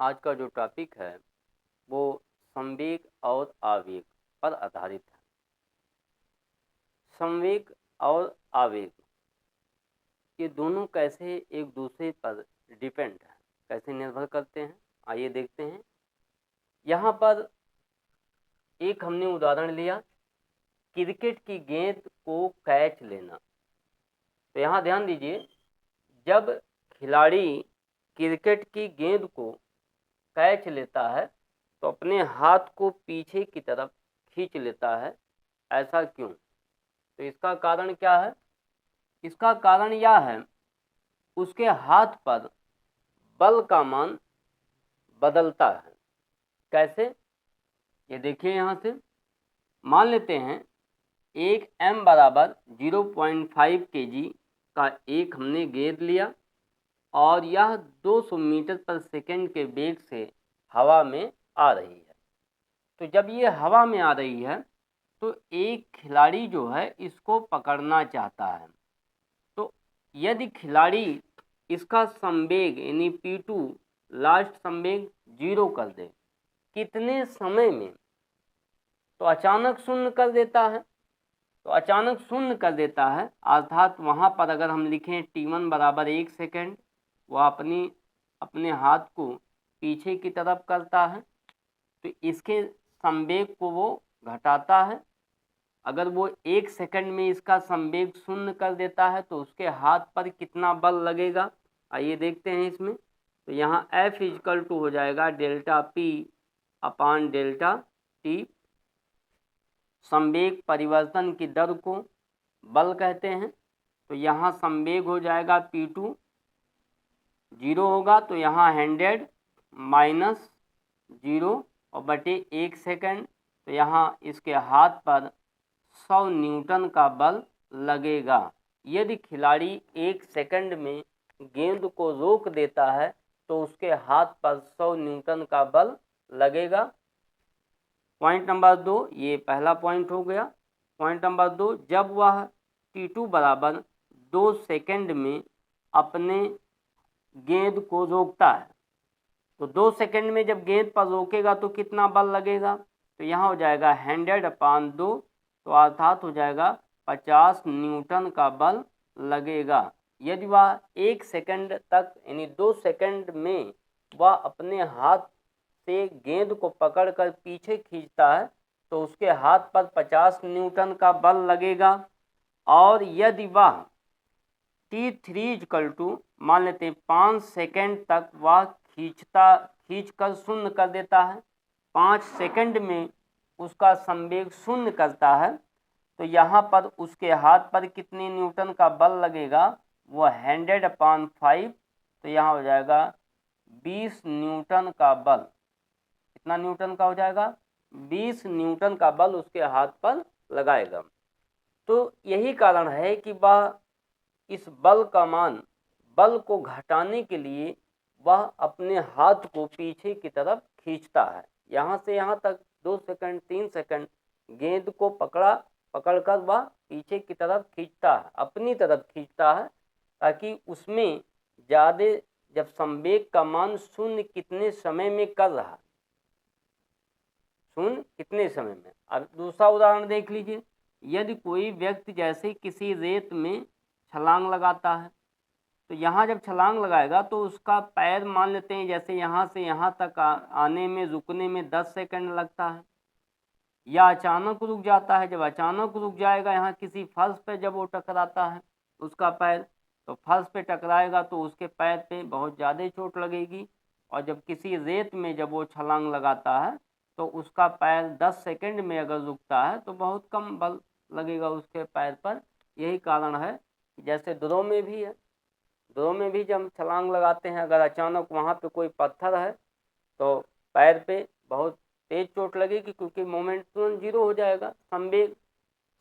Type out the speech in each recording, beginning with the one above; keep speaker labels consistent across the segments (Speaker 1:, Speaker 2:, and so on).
Speaker 1: आज का जो टॉपिक है वो संवेग और आवेग पर आधारित है। संवेग और आवेग ये दोनों कैसे एक दूसरे पर डिपेंड है, कैसे निर्भर करते हैं, आइए देखते हैं। यहाँ पर एक हमने उदाहरण लिया, क्रिकेट की गेंद को कैच लेना। तो यहाँ ध्यान दीजिए, जब खिलाड़ी क्रिकेट की गेंद को कैच लेता है तो अपने हाथ को पीछे की तरफ खींच लेता है। ऐसा क्यों? तो इसका कारण क्या है? इसका कारण यह है, उसके हाथ पर बल का मान बदलता है। कैसे? ये देखिए, यहाँ से मान लेते हैं एक m बराबर 0.5 kg का एक हमने गेंद लिया और यह 200 मीटर पर सेकंड के वेग से हवा में आ रही है। तो जब ये हवा में आ रही है तो एक खिलाड़ी जो है इसको पकड़ना चाहता है। तो यदि खिलाड़ी इसका संवेग यानी P2 लास्ट संवेग 0 कर दे, कितने समय में? तो अचानक शून्य कर देता है। तो अचानक शून्य कर देता है, अर्थात वहाँ पर अगर हम लिखें T1 बराबर 1 सेकेंड, वह अपने हाथ को पीछे की तरफ करता है तो इसके संवेग को वो घटाता है। अगर वो 1 सेकंड में इसका संवेग शून्य कर देता है तो उसके हाथ पर कितना बल लगेगा, आइए देखते हैं इसमें। तो यहाँ F इक्वल टू हो जाएगा डेल्टा P अपान डेल्टा T। संवेग परिवर्तन की दर को बल कहते हैं। तो यहाँ संवेग हो जाएगा P2 0 होगा, तो यहाँ 100 माइनस 0 और बटे 1 सेकंड, तो यहाँ इसके हाथ पर 100 न्यूटन का बल लगेगा। यदि खिलाड़ी 1 सेकंड में गेंद को रोक देता है तो उसके हाथ पर 100 न्यूटन का बल लगेगा। पॉइंट नंबर 2, ये पहला पॉइंट हो गया। पॉइंट नंबर 2, जब वह T2 बराबर 2 सेकंड में अपने गेंद को रोकता है, तो 2 सेकंड में जब गेंद पर रोकेगा तो कितना बल लगेगा? तो यहाँ हो जाएगा 100 अपान 2, तो अर्थात हो जाएगा 50 न्यूटन का बल लगेगा। यदि वह 1 सेकंड तक यानी 2 सेकंड में वह अपने हाथ से गेंद को पकड़कर पीछे खींचता है तो उसके हाथ पर 50 न्यूटन का बल लगेगा। और यदि वह T3 इक्वल टू मान लेते हैं 5 सेकंड तक वह खींचकर शून्य कर देता है, 5 सेकंड में उसका संवेग शून्य करता है, तो यहाँ पर उसके हाथ पर कितने न्यूटन का बल लगेगा? वो 100 अपान 5, तो यहाँ हो जाएगा 20 न्यूटन का बल। कितना न्यूटन का हो जाएगा? 20 न्यूटन का बल उसके हाथ पर लगाएगा। तो यही कारण है कि वह इस बल का मान, बल को घटाने के लिए वह अपने हाथ को पीछे की तरफ खींचता है। यहाँ से यहाँ तक 2 सेकंड 3 सेकंड गेंद को पकड़कर वह पीछे की तरफ खींचता है, अपनी तरफ खींचता है, ताकि उसमें ज़्यादा जब संवेग का मान शून्य कितने समय में कर रहा, शून्य कितने समय में। अब दूसरा उदाहरण देख लीजिए। यदि कोई व्यक्ति जैसे किसी रेत में छलांग लगाता है, तो यहाँ जब छलांग लगाएगा तो उसका पैर मान लेते हैं जैसे यहाँ से यहाँ तक आने में रुकने में 10 सेकंड लगता है, या अचानक रुक जाता है। जब अचानक रुक जाएगा यहाँ किसी फर्श पे जब वो टकराता है उसका पैर, तो फर्श पे टकराएगा तो उसके पैर पे बहुत ज़्यादा चोट लगेगी। और जब किसी रेत में जब वो छलांग लगाता है तो उसका पैर 10 सेकंड में अगर रुकता है तो बहुत कम बल लगेगा उसके पैर पर। यही कारण है, जैसे ड्रो में भी है, ड्रो में भी जब हम छलांग लगाते हैं, अगर अचानक वहाँ पे कोई पत्थर है तो पैर पे बहुत तेज चोट लगेगी, क्योंकि मोमेंट तुरंत 0 हो जाएगा,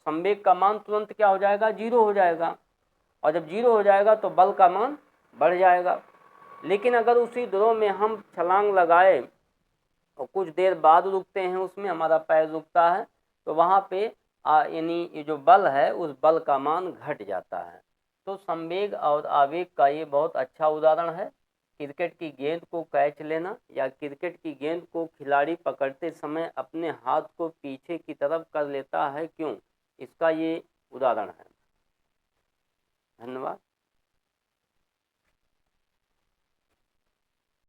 Speaker 1: संवेग का मान तुरंत क्या हो जाएगा? 0 हो जाएगा। और जब 0 हो जाएगा तो बल का मान बढ़ जाएगा। लेकिन अगर उसी ड्रो में हम छलांग लगाए और कुछ देर बाद रुकते हैं, उसमें हमारा पैर रुकता है, तो वहाँ पे यानी ये जो बल है उस बल का मान घट जाता है। तो संवेग और आवेग का ये बहुत अच्छा उदाहरण है। क्रिकेट की गेंद को कैच लेना या क्रिकेट की गेंद को खिलाड़ी पकड़ते समय अपने हाथ को पीछे की तरफ कर लेता है क्यों, इसका ये उदाहरण है। धन्यवाद।